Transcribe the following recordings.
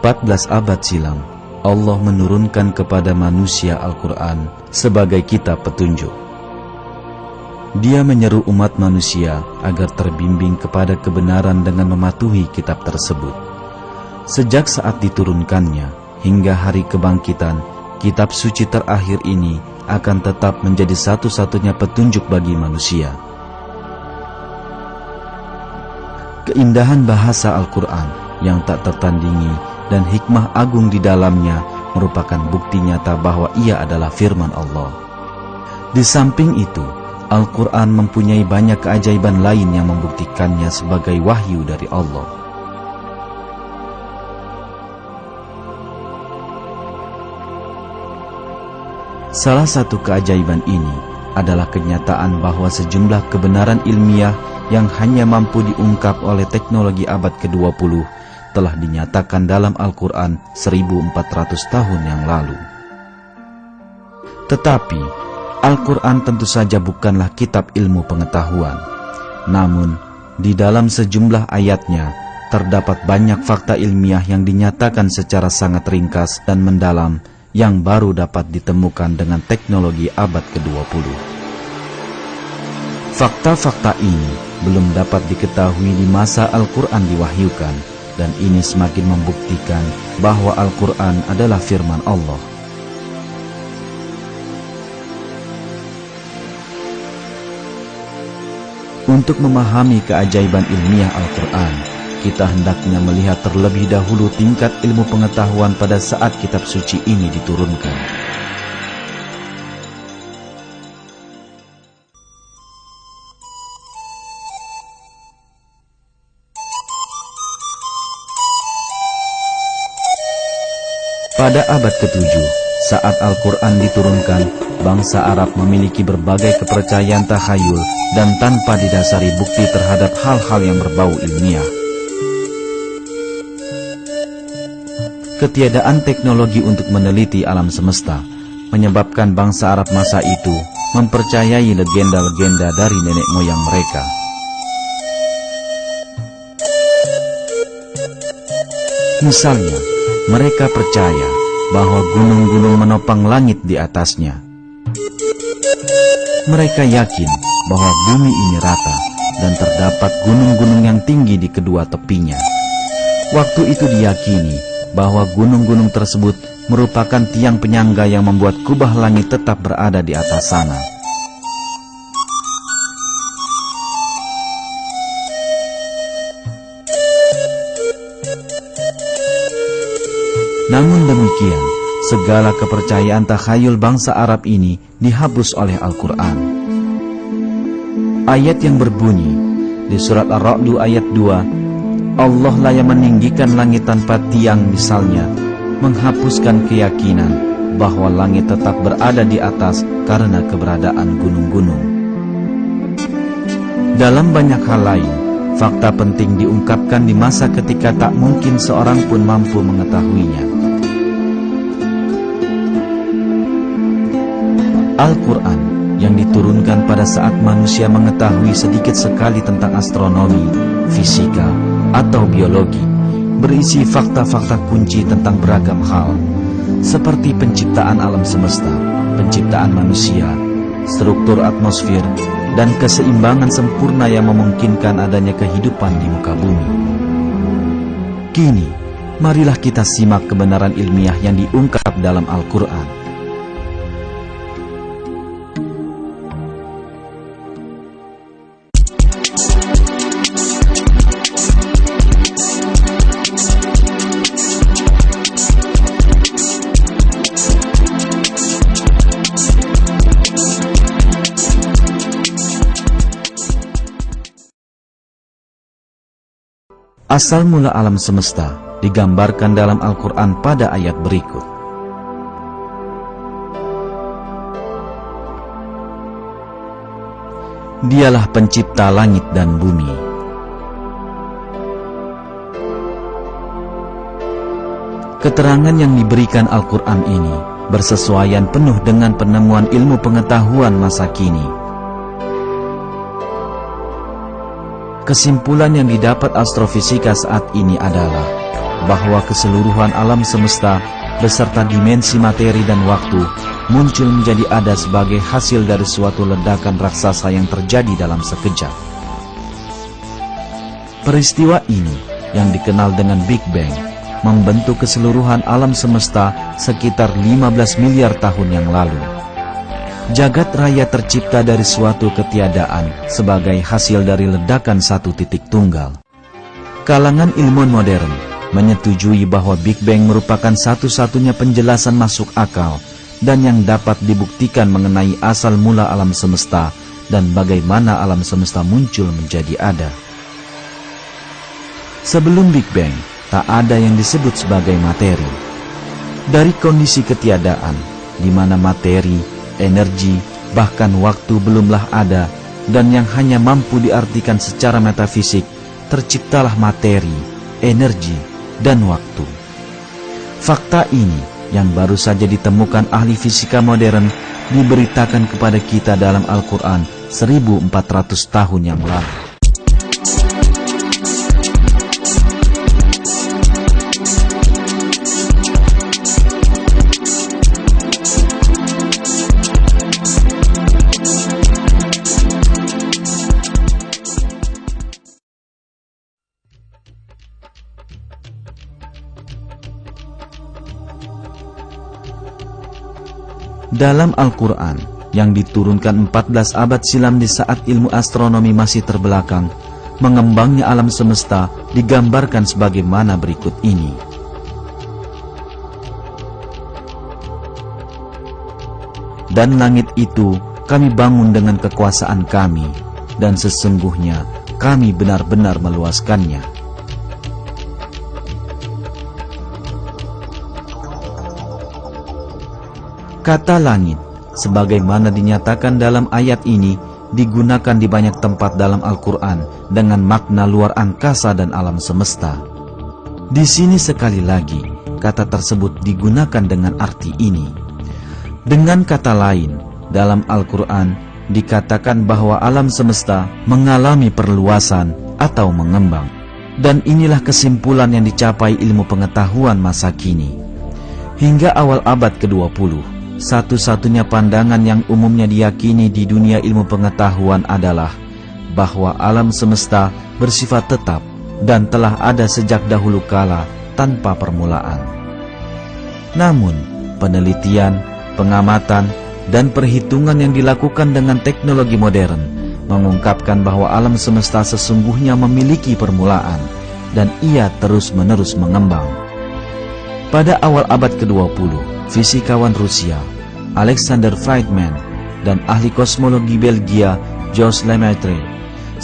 14 abad silam, Allah menurunkan kepada manusia Al-Quran sebagai kitab petunjuk. Dia menyeru umat manusia agar terbimbing kepada kebenaran dengan mematuhi kitab tersebut. Sejak saat diturunkannya hingga hari kebangkitan, kitab suci terakhir ini akan tetap menjadi satu-satunya petunjuk bagi manusia. Keindahan bahasa Al-Quran yang tak tertandingi dan hikmah agung di dalamnya merupakan bukti nyata bahwa ia adalah firman Allah. Di samping itu, Al-Quran mempunyai banyak keajaiban lain yang membuktikannya sebagai wahyu dari Allah. Salah satu keajaiban ini adalah kenyataan bahwa sejumlah kebenaran ilmiah yang hanya mampu diungkap oleh teknologi abad ke-20 telah dinyatakan dalam Al-Quran 1400 tahun yang lalu. Tetapi, Al-Quran tentu saja bukanlah kitab ilmu pengetahuan. Namun, di dalam sejumlah ayatnya terdapat banyak fakta ilmiah yang dinyatakan secara sangat ringkas dan mendalam yang baru dapat ditemukan dengan teknologi abad ke-20. Fakta-fakta ini belum dapat diketahui di masa Al-Quran diwahyukan, dan ini semakin membuktikan bahwa Al-Quran adalah firman Allah. Untuk memahami keajaiban ilmiah Al-Quran, kita hendaknya melihat terlebih dahulu tingkat ilmu pengetahuan pada saat kitab suci ini diturunkan. Pada abad ke-7, saat Al-Quran diturunkan, bangsa Arab memiliki berbagai kepercayaan takhayul dan tanpa didasari bukti terhadap hal-hal yang berbau ilmiah. Ketiadaan teknologi untuk meneliti alam semesta menyebabkan bangsa Arab masa itu mempercayai legenda-legenda dari nenek moyang mereka. Misalnya, mereka percaya bahwa gunung-gunung menopang langit di atasnya. Mereka yakin bahwa bumi ini rata dan terdapat gunung-gunung yang tinggi di kedua tepinya. Waktu itu diyakini bahwa gunung-gunung tersebut merupakan tiang penyangga yang membuat kubah langit tetap berada di atas sana. Namun demikian, segala kepercayaan takhayul bangsa Arab ini dihapus oleh Al-Quran. Ayat yang berbunyi di surat Ar-Ra'd ayat 2, Allah lah yang meninggikan langit tanpa tiang misalnya, menghapuskan keyakinan bahwa langit tetap berada di atas karena keberadaan gunung-gunung. Dalam banyak hal lain, fakta penting diungkapkan di masa ketika tak mungkin seorang pun mampu mengetahuinya. Al-Quran yang diturunkan pada saat manusia mengetahui sedikit sekali tentang astronomi, fisika, atau biologi, berisi fakta-fakta kunci tentang beragam hal, seperti penciptaan alam semesta, penciptaan manusia, struktur atmosfer, dan keseimbangan sempurna yang memungkinkan adanya kehidupan di muka bumi. Kini, marilah kita simak kebenaran ilmiah yang diungkap dalam Al-Quran. Asal mula alam semesta digambarkan dalam Al-Quran pada ayat berikut. Dialah pencipta langit dan bumi. Keterangan yang diberikan Al-Quran ini bersesuaian penuh dengan penemuan ilmu pengetahuan masa kini. Kesimpulan yang didapat astrofisika saat ini adalah bahwa keseluruhan alam semesta beserta dimensi materi dan waktu muncul menjadi ada sebagai hasil dari suatu ledakan raksasa yang terjadi dalam sekejap. Peristiwa ini yang dikenal dengan Big Bang membentuk keseluruhan alam semesta sekitar 15 miliar tahun yang lalu. Jagat raya tercipta dari suatu ketiadaan sebagai hasil dari ledakan satu titik tunggal. Kalangan ilmuwan modern menyetujui bahwa Big Bang merupakan satu-satunya penjelasan masuk akal dan yang dapat dibuktikan mengenai asal mula alam semesta dan bagaimana alam semesta muncul menjadi ada. Sebelum Big Bang, tak ada yang disebut sebagai materi. Dari kondisi ketiadaan, di mana materi, energi, bahkan waktu belumlah ada, dan yang hanya mampu diartikan secara metafisik, terciptalah materi, energi, dan waktu. Fakta ini yang baru saja ditemukan ahli fisika modern diberitakan kepada kita dalam Al-Quran 1400 tahun yang lalu. Dalam Al-Quran yang diturunkan 14 abad silam di saat ilmu astronomi masih terbelakang, mengembangnya alam semesta digambarkan sebagaimana berikut ini. Dan langit itu kami bangun dengan kekuasaan kami, dan sesungguhnya kami benar-benar meluaskannya. Kata langit, sebagaimana dinyatakan dalam ayat ini, digunakan di banyak tempat dalam Al-Quran dengan makna luar angkasa dan alam semesta. Di sini sekali lagi, kata tersebut digunakan dengan arti ini. Dengan kata lain, dalam Al-Quran dikatakan bahwa alam semesta mengalami perluasan atau mengembang. Dan inilah kesimpulan yang dicapai ilmu pengetahuan masa kini. Hingga awal abad ke-20, satu-satunya pandangan yang umumnya diyakini di dunia ilmu pengetahuan adalah bahwa alam semesta bersifat tetap dan telah ada sejak dahulu kala tanpa permulaan. Namun, penelitian, pengamatan, dan perhitungan yang dilakukan dengan teknologi modern mengungkapkan bahwa alam semesta sesungguhnya memiliki permulaan dan ia terus-menerus mengembang. Pada awal abad ke-20, fisikawan Rusia Alexander Friedman dan ahli kosmologi Belgia Jos Lemaitre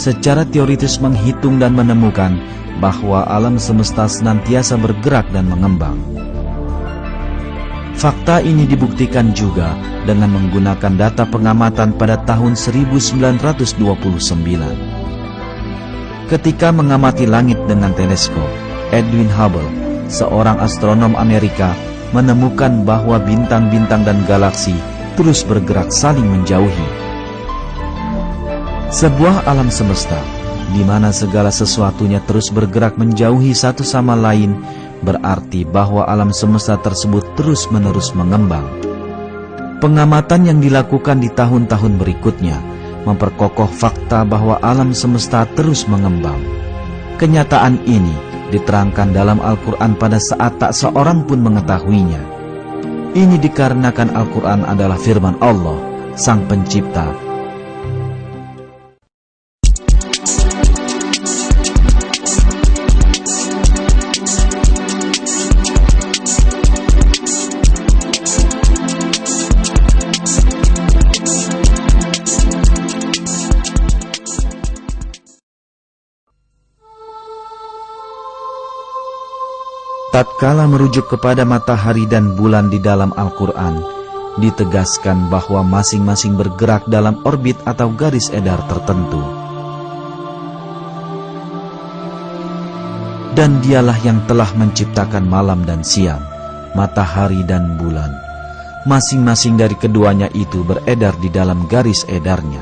secara teoritis menghitung dan menemukan bahwa alam semesta senantiasa bergerak dan mengembang. Fakta ini dibuktikan juga dengan menggunakan data pengamatan pada tahun 1929. Ketika mengamati langit dengan teleskop, Edwin Hubble, seorang astronom Amerika, menemukan bahwa bintang-bintang dan galaksi terus bergerak saling menjauhi. Sebuah alam semesta di mana segala sesuatunya terus bergerak menjauhi satu sama lain berarti bahwa alam semesta tersebut terus-menerus mengembang. Pengamatan yang dilakukan di tahun-tahun berikutnya memperkokoh fakta bahwa alam semesta terus mengembang. Kenyataan ini diterangkan dalam Al-Quran pada saat tak seorang pun mengetahuinya. Ini dikarenakan Al-Quran adalah firman Allah, Sang Pencipta. Tatkala merujuk kepada matahari dan bulan di dalam Al-Quran, ditegaskan bahwa masing-masing bergerak dalam orbit atau garis edar tertentu. Dan dialah yang telah menciptakan malam dan siang, matahari dan bulan. Masing-masing dari keduanya itu beredar di dalam garis edarnya.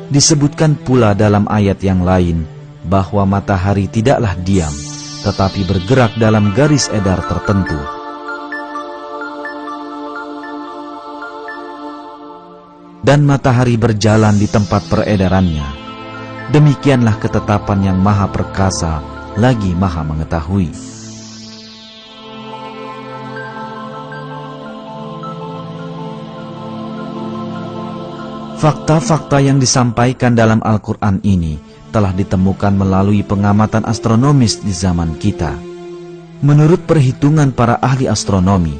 Disebutkan pula dalam ayat yang lain bahwa matahari tidaklah diam, tetapi bergerak dalam garis edar tertentu. Dan matahari berjalan di tempat peredarannya. Demikianlah ketetapan yang maha perkasa lagi maha mengetahui. Fakta-fakta yang disampaikan dalam Al-Quran ini telah ditemukan melalui pengamatan astronomis di zaman kita. Menurut perhitungan para ahli astronomi,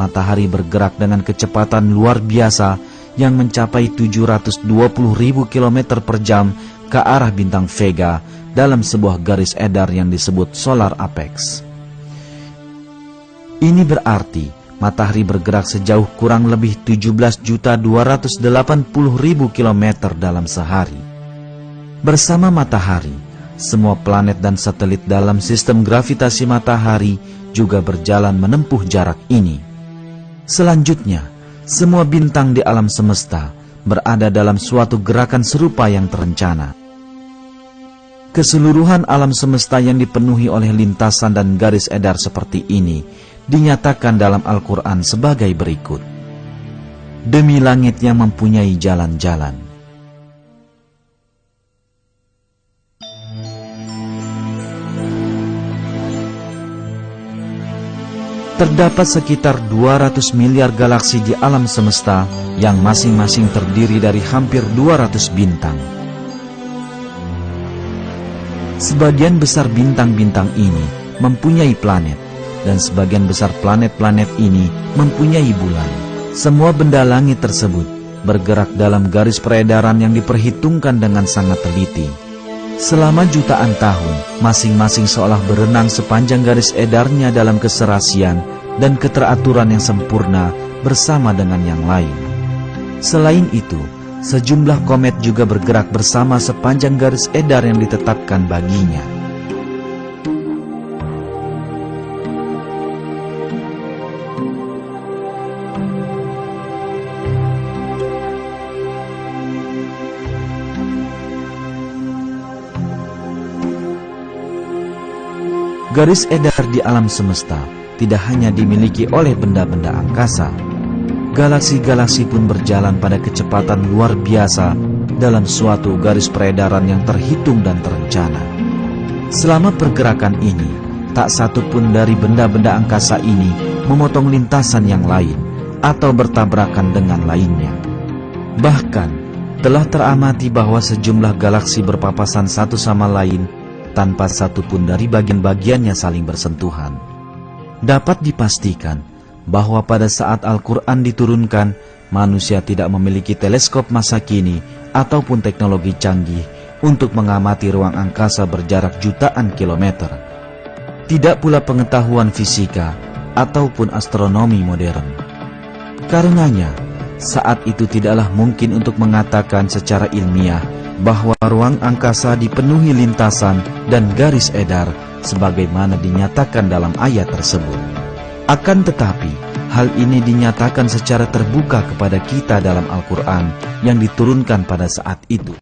matahari bergerak dengan kecepatan luar biasa yang mencapai 720.000 km per jam ke arah bintang Vega dalam sebuah garis edar yang disebut solar apex. Ini berarti matahari bergerak sejauh kurang lebih 17.280.000 km dalam sehari. Bersama matahari, semua planet dan satelit dalam sistem gravitasi matahari juga berjalan menempuh jarak ini. Selanjutnya, semua bintang di alam semesta berada dalam suatu gerakan serupa yang terencana. Keseluruhan alam semesta yang dipenuhi oleh lintasan dan garis edar seperti ini dinyatakan dalam Al-Quran sebagai berikut. Demi langit yang mempunyai jalan-jalan. Terdapat sekitar 200 miliar galaksi di alam semesta yang masing-masing terdiri dari hampir 200 bintang. Sebagian besar bintang-bintang ini mempunyai planet, dan sebagian besar planet-planet ini mempunyai bulan. Semua benda langit tersebut bergerak dalam garis peredaran yang diperhitungkan dengan sangat teliti. Selama jutaan tahun, masing-masing seolah berenang sepanjang garis edarnya dalam keserasian dan keteraturan yang sempurna bersama dengan yang lain. Selain itu, sejumlah komet juga bergerak bersama sepanjang garis edar yang ditetapkan baginya. Garis edar di alam semesta tidak hanya dimiliki oleh benda-benda angkasa. Galaksi-galaksi pun berjalan pada kecepatan luar biasa dalam suatu garis peredaran yang terhitung dan terencana. Selama pergerakan ini, tak satu pun dari benda-benda angkasa ini memotong lintasan yang lain atau bertabrakan dengan lainnya. Bahkan, telah teramati bahwa sejumlah galaksi berpapasan satu sama lain tanpa satu pun dari bagian-bagiannya saling bersentuhan. Dapat dipastikan bahwa pada saat Al-Quran diturunkan, manusia tidak memiliki teleskop masa kini ataupun teknologi canggih untuk mengamati ruang angkasa berjarak jutaan kilometer. Tidak pula pengetahuan fisika ataupun astronomi modern. Karenanya, saat itu tidaklah mungkin untuk mengatakan secara ilmiah bahwa ruang angkasa dipenuhi lintasan dan garis edar sebagaimana dinyatakan dalam ayat tersebut. Akan tetapi, hal ini dinyatakan secara terbuka kepada kita dalam Al-Quran yang diturunkan pada saat itu.